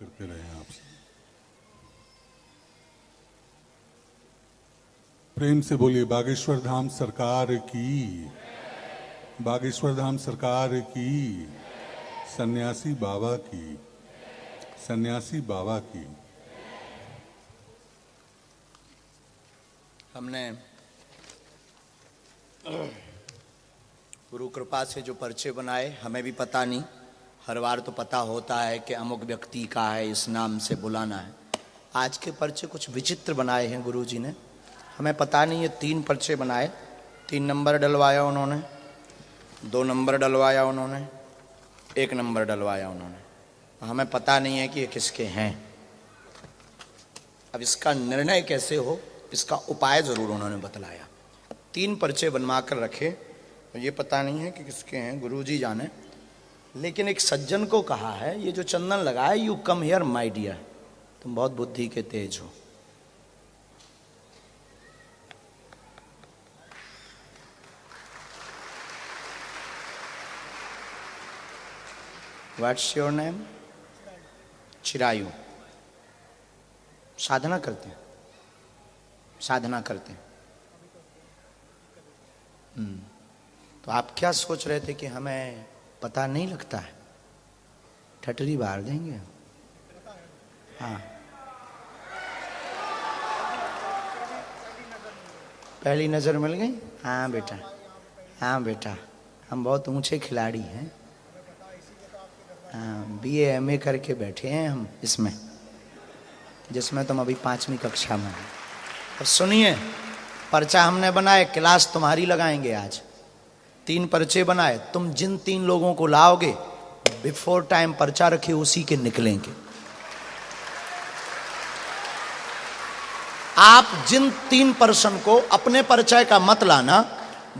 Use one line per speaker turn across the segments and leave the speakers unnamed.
करते रहे आपसे। प्रेम से बोलिए बागेश्वर धाम सरकार की, बागेश्वर धाम सरकार की, सन्यासी बाबा की, सन्यासी बाबा की।
हमने गुरु कृपा से जो पर्चे बनाए, हमें भी पता नहीं, हर बार तो पता होता है कि अमुक व्यक्ति का है, इस नाम से बुलाना है। आज के पर्चे कुछ विचित्र बनाए हैं गुरु जी ने, हमें पता नहीं। ये 3 पर्चे बनाए, 3 नंबर डलवाया उन्होंने, 2 नंबर डलवाया उन्होंने, 1 नंबर डलवाया उन्होंने। हमें पता नहीं है कि ये किसके हैं। अब इसका निर्णय कैसे हो, इसका उपाय ज़रूर उन्होंने बतलाया। 3 पर्चे बनवा कर रखे, तो ये पता नहीं है कि किसके हैं, गुरु जी जाने। लेकिन एक सज्जन को कहा है, ये जो चंदन लगा है, you come here my dear, तुम बहुत बुद्धि के तेज हो। What's your name? चिरायु। साधना करते हैं, साधना करते हैं। तो आप क्या सोच रहे थे कि हमें पता नहीं लगता है? ठटरी बार देंगे। हाँ, पहली नजर मिल गई। हाँ बेटा, हाँ बेटा, हम बहुत ऊंचे खिलाड़ी हैं। हाँ, BA MA करके बैठे हैं हम इसमें, जिसमें तुम अभी 5वीं कक्षा में हो। अब सुनिए, पर्चा हमने बनाए, क्लास तुम्हारी लगाएंगे आज। 3 पर्चे बनाए, तुम जिन 3 लोगों को लाओगे, बिफोर टाइम पर्चा रखे उसी के निकलेंगे। आप जिन 3 पर्सन को, अपने परिचय का मत लाना,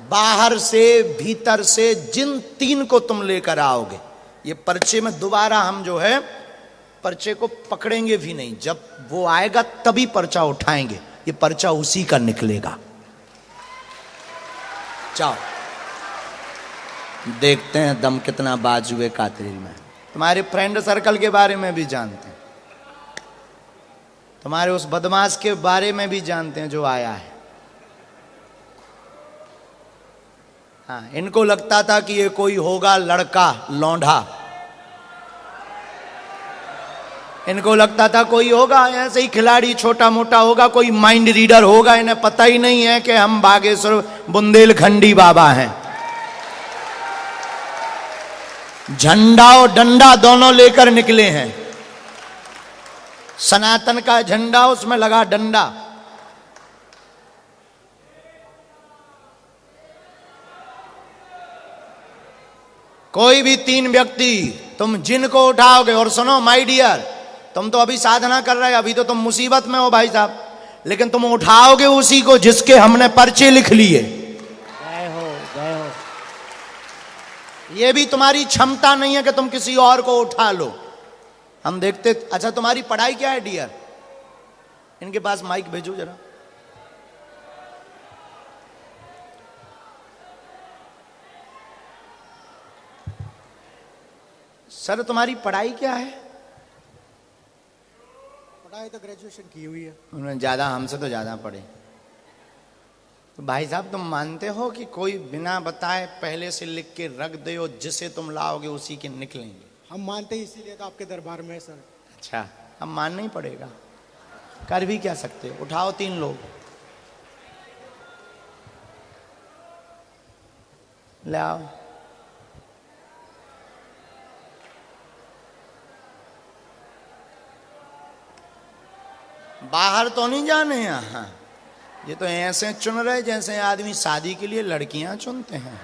बाहर से भीतर से जिन 3 को तुम लेकर आओगे, ये पर्चे में दोबारा हम जो है पर्चे को पकड़ेंगे भी नहीं। जब वो आएगा तभी पर्चा उठाएंगे, ये पर्चा उसी का निकलेगा। जाओ, देखते हैं दम कितना बाजुए कातिल में। तुम्हारे फ्रेंड सर्कल के बारे में भी जानते हैं, तुम्हारे उस बदमाश के बारे में भी जानते हैं जो आया है। हाँ, इनको लगता था कि ये कोई होगा लड़का लौंडा, इनको लगता था कोई होगा ऐसे ही खिलाड़ी, छोटा मोटा होगा, कोई माइंड रीडर होगा। इन्हें पता ही नहीं है कि हम बागेश्वर बुंदेलखंडी बाबा हैं। झंडा और डंडा दोनों लेकर निकले हैं। सनातन का झंडा, उसमें लगा डंडा। कोई भी 3 व्यक्ति तुम जिनको उठाओगे, और सुनो माय डियर, तुम तो अभी साधना कर रहे हो, अभी तो तुम मुसीबत में हो भाई साहब, लेकिन तुम उठाओगे उसी को जिसके हमने पर्चे लिख लिए।
जय हो, जय हो।
ये भी तुम्हारी क्षमता नहीं है कि तुम किसी और को उठा लो। हम देखते। अच्छा, तुम्हारी पढ़ाई क्या है डियर? इनके पास माइक भेजो जरा। सर, तुम्हारी पढ़ाई क्या है?
पढ़ाई तो ग्रेजुएशन की हुई है।
उन्होंने ज्यादा, हमसे तो ज्यादा पढ़े। तो भाई साहब, तुम मानते हो कि कोई बिना बताए पहले से लिख के रख दे और जिसे तुम लाओगे उसी के निकलेंगे?
हम मानते ही इसीलिए तो आपके दरबार में है सर।
अच्छा, अब मानना ही पड़ेगा, कर भी क्या सकते हो। उठाओ 3 लोग, ले आओ। बाहर तो नहीं जाने यहाँ, ये तो ऐसे चुन रहे जैसे आदमी शादी के लिए लड़कियां चुनते हैं।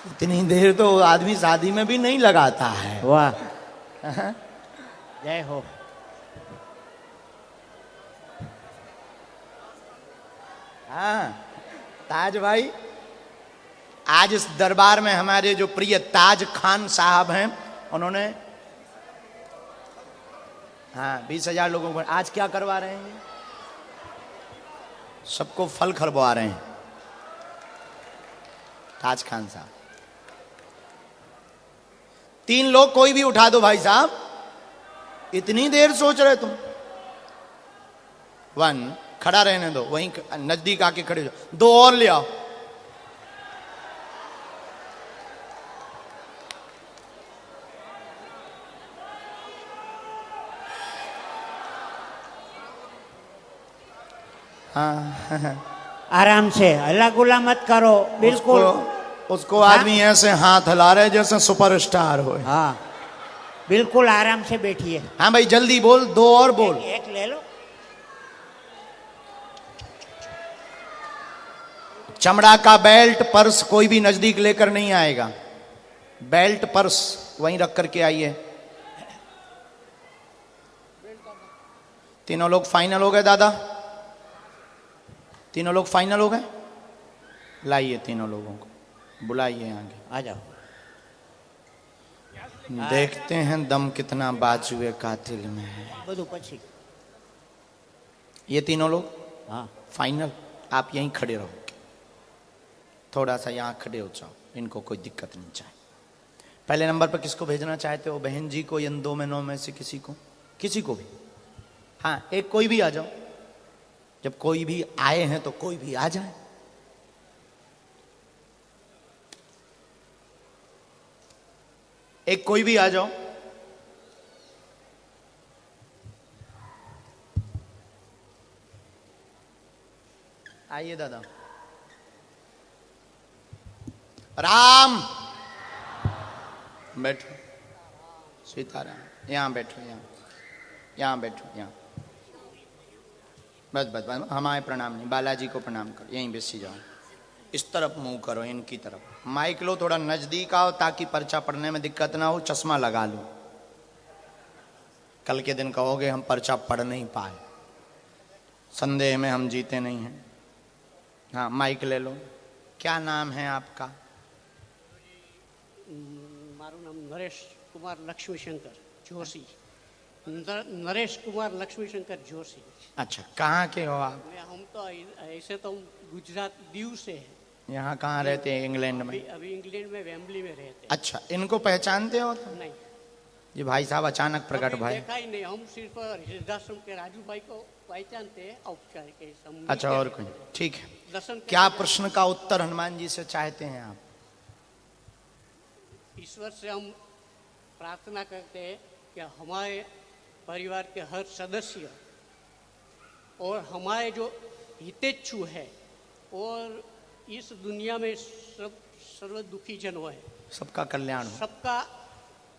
इतनी देर तो आदमी शादी में भी नहीं लगाता है।
वाह, जय हो।
हाँ, ताज भाई, आज इस दरबार में हमारे जो प्रिय ताज खान साहब हैं, उन्होंने 20,000 लोगों को आज क्या करवा रहे हैं? सबको फल खरवा रहे हैं। ताज खान साहब, 3 लोग कोई भी उठा दो भाई साहब, इतनी देर सोच रहे तुम? 1, खड़ा रहने दो, वहीं नजदीक आके खड़े हो जाओ। 2 और ले आओ। हाँ,
आराम से, हल्ला गुल्ला मत करो, बिल्कुल।
उसको आदमी ऐसे हाथ हिला रहे जैसे सुपरस्टार हो।
हाँ, बिल्कुल आराम से बैठिए।
हाँ भाई जल्दी बोल, 2 और बोल।
एक ले लो।
चमड़ा का बेल्ट पर्स कोई भी नजदीक लेकर नहीं आएगा। बेल्ट पर्स वहीं रख करके आइए। तीनों लोग फाइनल हो गए दादा? तीनों लोग फाइनल हो गए? लाइए तीनों लोगों को, बुलाइए आगे।
आ जाओ।
देखते हैं दम कितना बाजुए कातिल में है।
બધું પછી।
ये तीनों लोग
हाँ,
फाइनल। आप यहीं खड़े रहो, थोड़ा सा यहाँ खड़े हो जाओ, इनको कोई दिक्कत नहीं चाहिए। पहले नंबर पर किसको भेजना चाहते हो? बहन जी को, या 2 में 9 में से किसी को? किसी को भी। हाँ, एक कोई भी आ जाओ। जब कोई भी आए हैं तो कोई भी आ जाए। एक कोई भी आ जाओ। आइए दादा। राम, बैठो। सीताराम, यहां बैठो, यहाँ बैठो, यहाँ। बस बस बस, हमारे प्रणाम नहीं, बालाजी को प्रणाम करो। यहीं बेसी जाओ, इस तरफ मुंह करो, इनकी तरफ। माइक लो, थोड़ा नजदीक आओ ताकि पर्चा पढ़ने में दिक्कत ना हो। चश्मा लगा लो, कल के दिन कहोगे हम पर्चा पढ़ नहीं पाए। संदेह में हम जीते नहीं हैं। हाँ, माइक ले लो। क्या नाम है आपका?
મારું નામ નરેશ કુમાર લક્ષ્મીશંકર જોશી। નરેશ कुमार लक्ष्मीशंकर जोशी।
अच्छा, कहाँ के हो आप?
हम तो ऐसे तो गुजरात दीव से है।
यहाँ कहाँ रहते हैं? इंग्लैंड में?
अभी इंग्लैंड में वेम्बली में रहते हैं।
अच्छा, इनको पहचानते हो तो?
नहीं,
ये भाई साहब अचानक प्रकट भाई।
देखा ही नहीं। हम सिर्फ हृदयाश्रम के राजू भाई को पहचानते हैं औपचारिक।
अच्छा, और कोई? ठीक है।
दर्शन
क्या प्रश्न का उत्तर हनुमान जी से चाहते हैं आप?
ईश्वर से हम प्रार्थना करते हैं कि हमारे परिवार के हर सदस्य और हमारे जो हितेच्छु है और इस दुनिया में सर्व दुखी जनों है,
सबका कल्याण हो।
सबका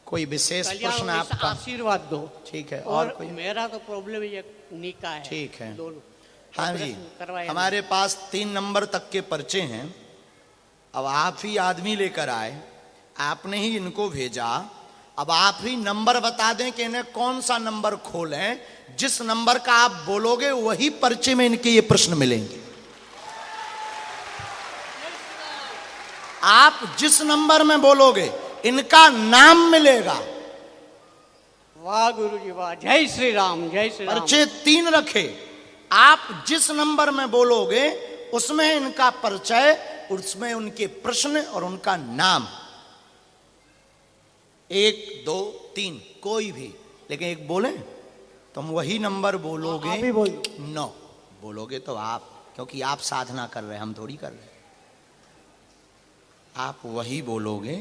कोई विशेष
कल्याण
प्रश्न
हो, ऐसा
आपका?
आशीर्वाद दो।
ठीक है।
और
कोई?
मेरा तो प्रॉब्लम ये निका है।
ठीक है।
दोनों
हाँ जी,
ऑपरेशन करवाए।
हमारे पास 3 नंबर तक के पर्चे हैं। अब आप ही आदमी लेकर आए, आपने ही इनको भेजा। अब आप ही नंबर बता दें कि इन्हें कौन सा नंबर खोलें। जिस नंबर का आप बोलोगे वही पर्चे में इनके ये प्रश्न मिलेंगे। आप जिस नंबर में बोलोगे इनका नाम मिलेगा।
वाह गुरु जी वाह, जय श्री राम, जय श्री राम।
पर्चे 3 रखे। आप जिस नंबर में बोलोगे उसमें इनका परिचय, उसमें उनके प्रश्न और उनका नाम। 1 2 3 कोई भी, लेकिन एक बोले तो हम वही नंबर बोलोगे।
आप ही बोलो।
9 बोलोगे तो आप, क्योंकि आप साधना कर रहे हैं, हम थोड़ी कर रहे हैं। आप वही बोलोगे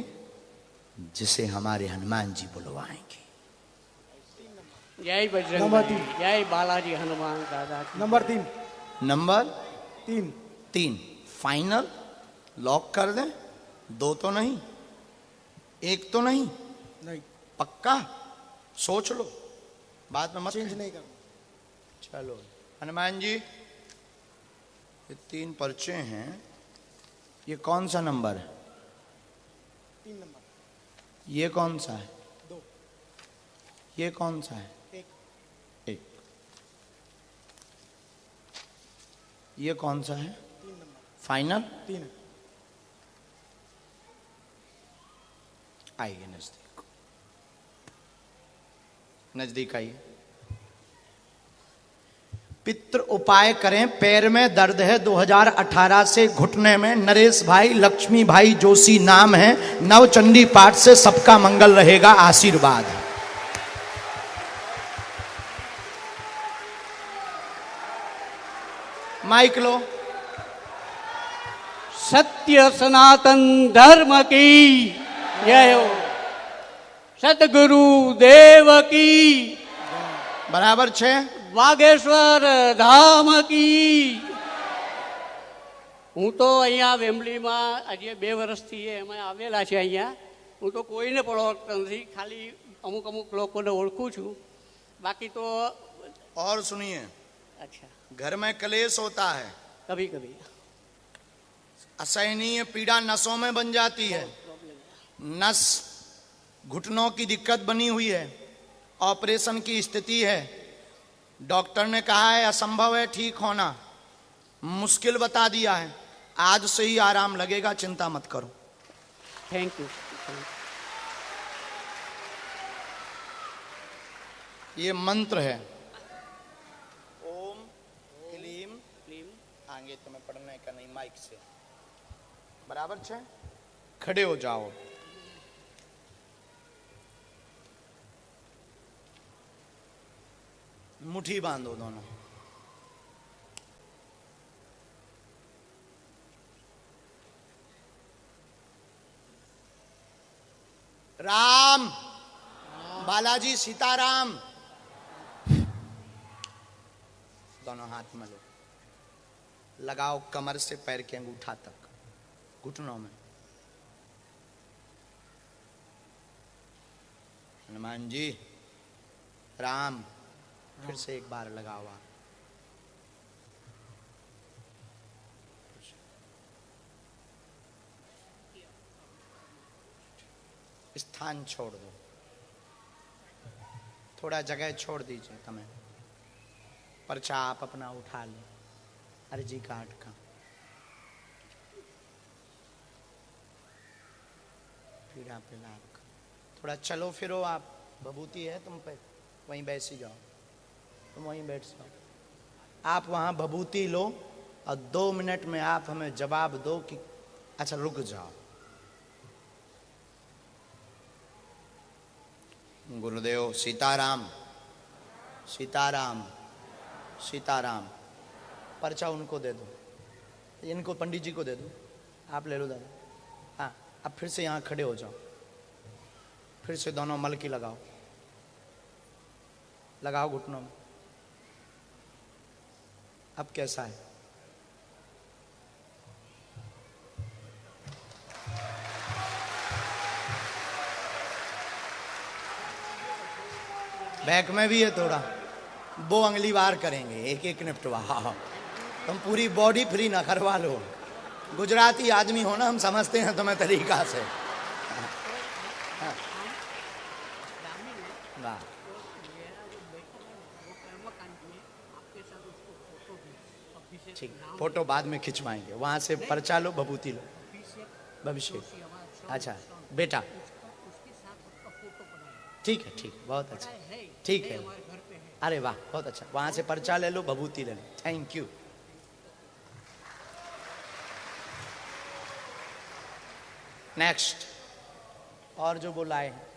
जिसे हमारे हनुमान जी बुलवाएंगे।
जय बजरंग
नंबर
बली,
3।
जय बालाजी हनुमान दादा की।
नंबर 3।
नंबर
3।
फाइनल लॉक कर दें? 2 तो नहीं, 1 तो नहीं,
नहीं,
पक्का? सोच लो, बाद में मत
चेंज
कहें।
नहीं करना।
चलो हनुमान जी, ये 3 पर्चे हैं। ये कौन सा नंबर है?
3 नंबर।
ये कौन सा है?
2।
ये कौन सा है?
1।
1। ये कौन सा है?
3 नंबर।
फाइनल?
3।
आइए नजदीक, नजदीक आइए। पितृ उपाय करें, पैर में दर्द है 2018 से, घुटने में। नरेश भाई, लक्ष्मी भाई जोशी नाम है। नवचंडी पाठ से सबका मंगल रहेगा, आशीर्वाद। माइक लो।
सत्य सनातन धर्म की जय हो। सतगुरु देव की।
बराबर छे।
बागेश्वर धाम की। હું તો અહીંયા વેમ્બલીમાં આજે 2 વર્ષથી અમે આવેલા છે અહીંયા. હું તો કોઈને પણ ઓળખતો નથી, ખાલી અમુક અમુક લોકોને ઓળખું છું, બાકી તો.
और सुनिए,
अच्छा,
घर में कलेश होता है,
कभी कभी
असहनीय पीड़ा नसों में बन जाती है, नस घुटनों की दिक्कत बनी हुई है, ऑपरेशन की स्थिति है, डॉक्टर ने कहा है असंभव है ठीक होना, मुश्किल बता दिया है, आज से ही आराम लगेगा, चिंता मत करो।
Thank you.
ये मंत्र है, ओम क्लीम
क्लीम।
आगे तुम्हें पढ़ने का नहीं, माइक से बराबर छे। खड़े हो जाओ। मुट्ठी बांधो दोनों। राम बालाजी सीताराम। दोनों हाथ में लो, लगाओ कमर से पैर के अंगूठा तक, घुटनों में। हनुमान जी राम, फिर से एक बार लगाओ आप। स्थान छोड़ दो, थोड़ा जगह छोड़ दीजिए। तमें पर्चा आप अपना उठा लो, अर्जी कार्ड का। पीड़ा पे लाभ, थोड़ा चलो फिरो आप। भभूति है तुम पे, वहीं बैठ ही जाओ, तुम वहीं बैठ जाओ। आप वहां भभूति लो और 2 मिनट में आप हमें जवाब दो कि अच्छा रुक जाओ। गुरुदेव सीताराम सीताराम सीताराम। पर्चा उनको दे दो, इनको पंडित जी को दे दो, आप ले लो दादा। हाँ, अब फिर से यहाँ खड़े हो जाओ, फिर से दोनों मलकी लगाओ, लगाओ घुटनों में। अब कैसा है? बैक में भी है थोड़ा, वो अगली बार करेंगे, एक एक निपटवा। तुम पूरी बॉडी फ्री ना करवा लो। गुजराती आदमी हो ना, हम समझते हैं तुम्हें तरीका से। वाह, ठीक, फोटो बाद में खिंचवाएंगे। वहां से पर्चा लो, भभूति लो, भविष्य। अच्छा बेटा, ठीक है, ठीक, बहुत अच्छा, ठीक है। अरे वाह, बहुत अच्छा। वहां से पर्चा ले लो, भभूति ले लो। Thank you. नेक्स्ट, और जो बुलाए हैं,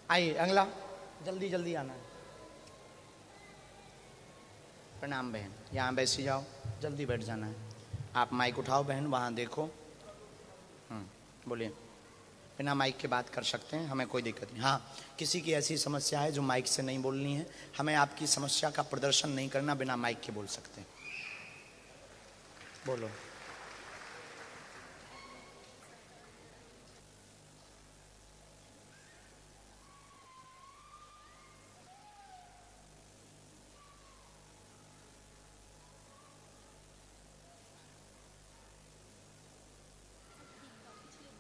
आइए अगला, जल्दी जल्दी आना है। प्रणाम बहन, यहाँ बैसी जाओ, जल्दी बैठ जाना है। आप माइक उठाओ बहन, वहाँ देखो। बोलिए। बिना माइक के बात कर सकते हैं, हमें कोई दिक्कत नहीं। हाँ, किसी की ऐसी समस्या है जो माइक से नहीं बोलनी है, हमें आपकी समस्या का प्रदर्शन नहीं करना, बिना माइक के बोल सकते हैं। बोलो।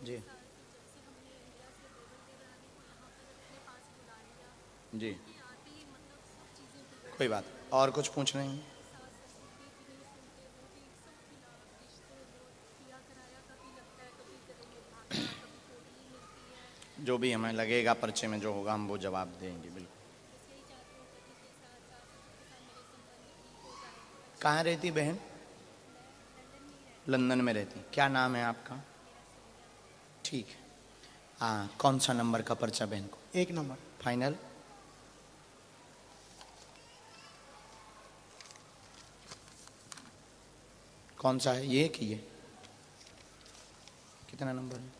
जी जी, कोई बात। और कुछ पूछ रहे हैं? जो भी हमें लगेगा पर्चे में जो होगा हम वो जवाब देंगे, बिल्कुल। कहाँ रहती बहन? लंदन में रहती। क्या नाम है आपका? ठीक है। हाँ, कौन सा नंबर का पर्चा बहन को?
1 नंबर।
फाइनल? कौन सा है, ये कि ये? कितना नंबर है?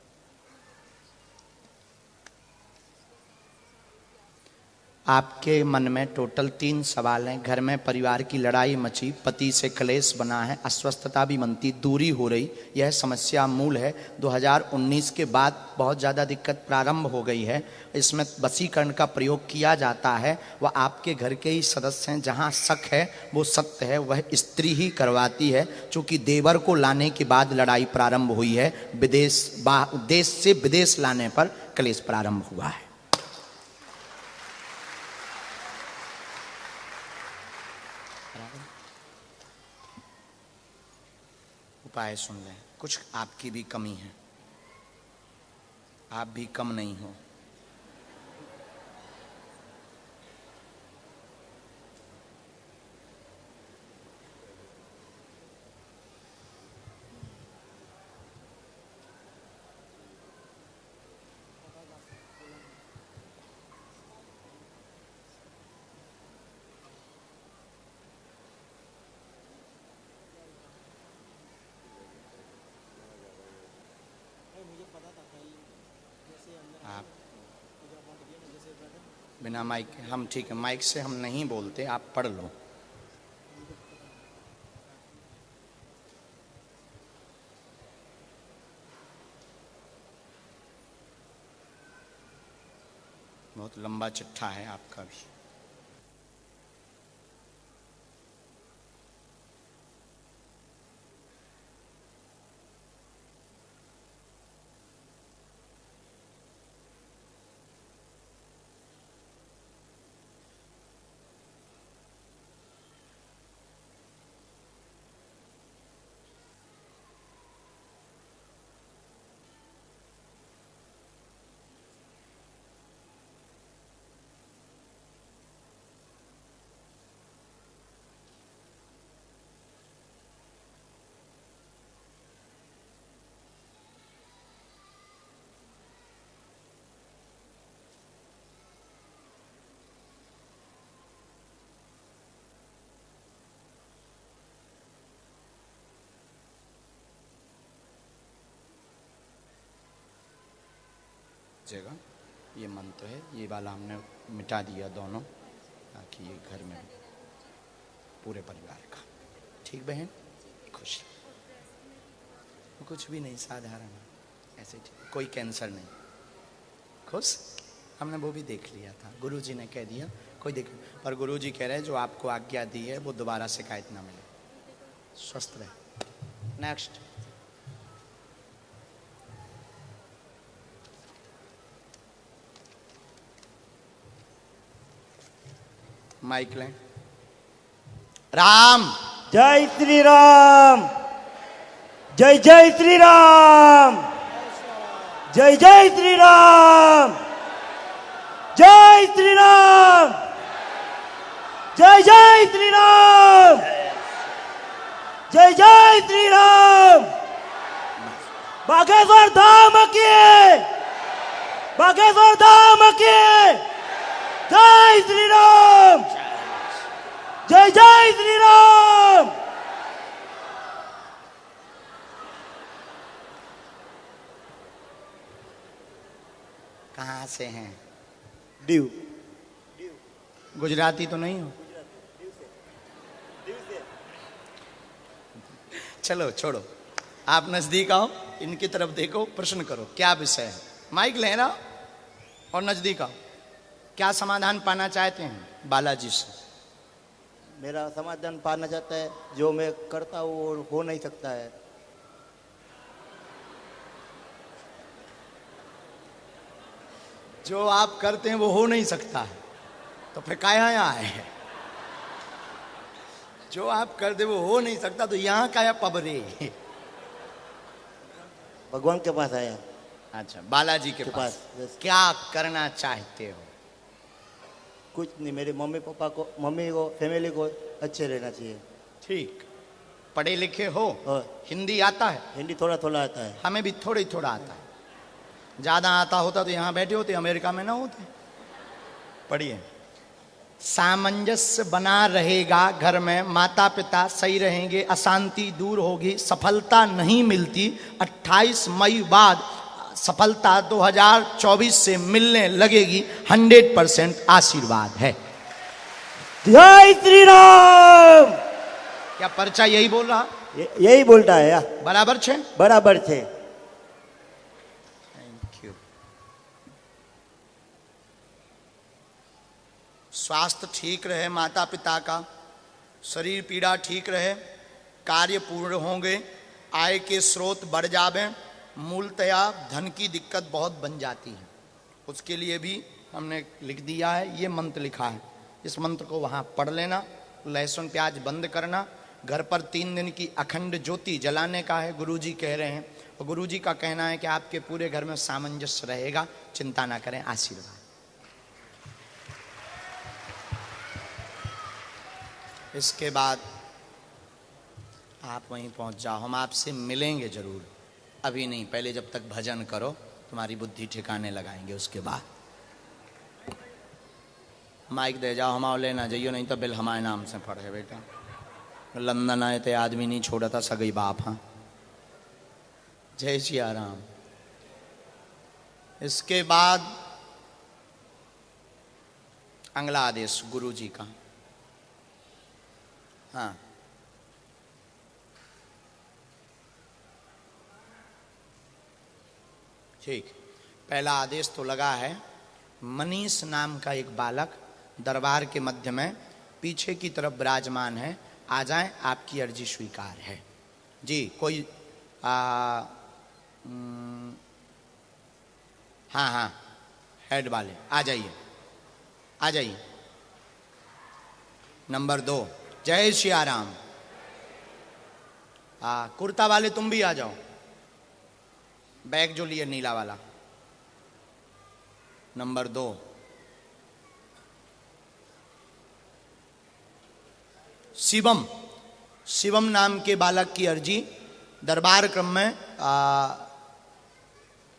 आपके मन में टोटल 3 सवाल हैं। घर में परिवार की लड़ाई मची, पति से क्लेश बना है, अस्वस्थता भी बनती, दूरी हो रही, यह समस्या मूल है। 2019 के बाद बहुत ज़्यादा दिक्कत प्रारंभ हो गई है। इसमें वशीकरण का प्रयोग किया जाता है। वह आपके घर के ही सदस्य हैं। जहाँ शक है वो सत्य है, वह स्त्री ही करवाती है। चूँकि देवर को लाने के बाद लड़ाई प्रारंभ हुई है, देश से विदेश लाने पर क्लेश प्रारंभ हुआ है। उपाय सुन लें। कुछ आपकी भी कमी है, आप भी कम नहीं हो। आप बिना माइक के, हम ठीक है, माइक से हम नहीं बोलते, आप पढ़ लो। बहुत लंबा चिट्ठा है आपका भी। जगह ये मंत्र है, ये वाला हमने मिटा दिया दोनों, ताकि ये घर में पूरे परिवार का। ठीक बहन, खुश? कुछ भी नहीं, साधारण ऐसे ठीक, कोई कैंसर नहीं। खुश? हमने वो भी देख लिया था, गुरुजी ने कह दिया कोई देख, पर गुरुजी कह रहे हैं जो आपको आज्ञा दी है वो दोबारा शिकायत ना मिले, स्वस्थ रहे। नेक्स्ट। माइक लें। राम
जय श्री राम, जय जय श्री राम, जय जय श्री राम, जय श्री राम, जय जय श्री राम, जय जय श्री राम। बागेश्वर धाम की, बागेश्वर धाम की जय श्री राम, जय जय श्री राम।
कहाँ से हैं?
दीव।
गुजराती तो नहीं हो? चलो छोड़ो, आप नजदीक आओ, इनकी तरफ देखो, प्रश्न करो क्या विषय है। माइक लेना और नजदीक आओ। क्या समाधान पाना चाहते हैं बालाजी से?
मेरा समाधान पाना चाहता है, जो मैं करता हूँ वो हो नहीं सकता है।
जो आप करते हैं वो हो नहीं सकता है, तो फिर काया यहाँ आए हैं? जो आप करते वो हो नहीं सकता, तो यहाँ काया पबरे?
भगवान के पास आया।
अच्छा, बालाजी के पास।
yes।
क्या करना चाहते हो?
कुछ नहीं, मेरे मम्मी पापा को, मम्मी को, फैमिली को अच्छे रहना चाहिए।
ठीक। पढ़े लिखे हो?
और
हिंदी आता है?
हिंदी थोड़ा थोड़ा आता है।
हमें भी थोड़ी थोड़ा आता है। ज़्यादा आता होता तो यहाँ बैठे होते, अमेरिका में ना होते। पढ़िए। सामंजस्य बना रहेगा घर में, माता पिता सही रहेंगे, अशांति दूर होगी, सफलता नहीं मिलती, 28 मई बाद सफलता 2024 से मिलने लगेगी, 100% आशीर्वाद है।
जय श्री राम।
क्या पर्चा यही बोल रहा?
यही बोलता है या?
बराबर छे?
बराबर थे।
Thank you. स्वास्थ्य ठीक रहे माता पिता का, शरीर पीड़ा ठीक रहे, कार्य पूर्ण होंगे, आय के स्रोत बढ़ जावे, मूलतया धन की दिक्कत बहुत बन जाती है, उसके लिए भी हमने लिख दिया है, ये मंत्र लिखा है, इस मंत्र को वहाँ पढ़ लेना। लहसुन प्याज बंद करना, घर पर 3 दिन की अखंड ज्योति जलाने का है, गुरुजी कह रहे हैं, और गुरुजी का कहना है कि आपके पूरे घर में सामंजस्य रहेगा, चिंता ना करें, आशीर्वाद। इसके बाद आप वहीं पहुंच जाओ, हम आपसे मिलेंगे जरूर, अभी नहीं, पहले जब तक भजन करो तुम्हारी बुद्धि ठिकाने लगाएंगे, उसके बाद माइक दे जाओ, हमारे लेना जाइयो, नहीं तो बिल हमारे नाम से पड़े बेटा। लंदन आए थे आदमी नहीं छोड़ा था सगई बाप। हाँ, जय सिया राम। इसके बाद अगला आदेश गुरु जी का। हाँ, ठीक, पहला आदेश तो लगा है, मनीष नाम का एक बालक दरबार के मध्य में पीछे की तरफ विराजमान है, आ जाएं, आपकी अर्जी स्वीकार है जी। कोई हाँ हाँ, हेड वाले आ जाइए, आ जाइए। नंबर 2, जय सिया राम। कुर्ता वाले तुम भी आ जाओ, बैग जो लिए नीला वाला। नंबर 2, शिवम, शिवम नाम के बालक की अर्जी दरबार क्रम में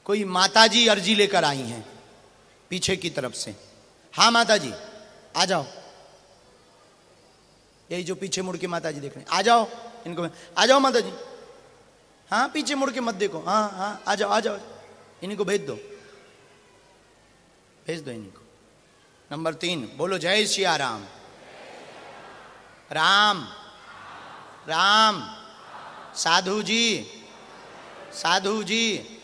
कोई माताजी अर्जी लेकर आई हैं पीछे की तरफ से। हाँ माताजी आ जाओ, यही जो पीछे मुड़ के माताजी देख रहे हैं, आ जाओ, इनको आ जाओ माताजी। हाँ, पीछे मुड़ के मत देखो, हाँ हाँ, आ जाओ आ जाओ, इनको भेज दो, भेज दो इनको। नंबर 3, बोलो जय सिया राम। राम राम, साधु जी, साधु जी,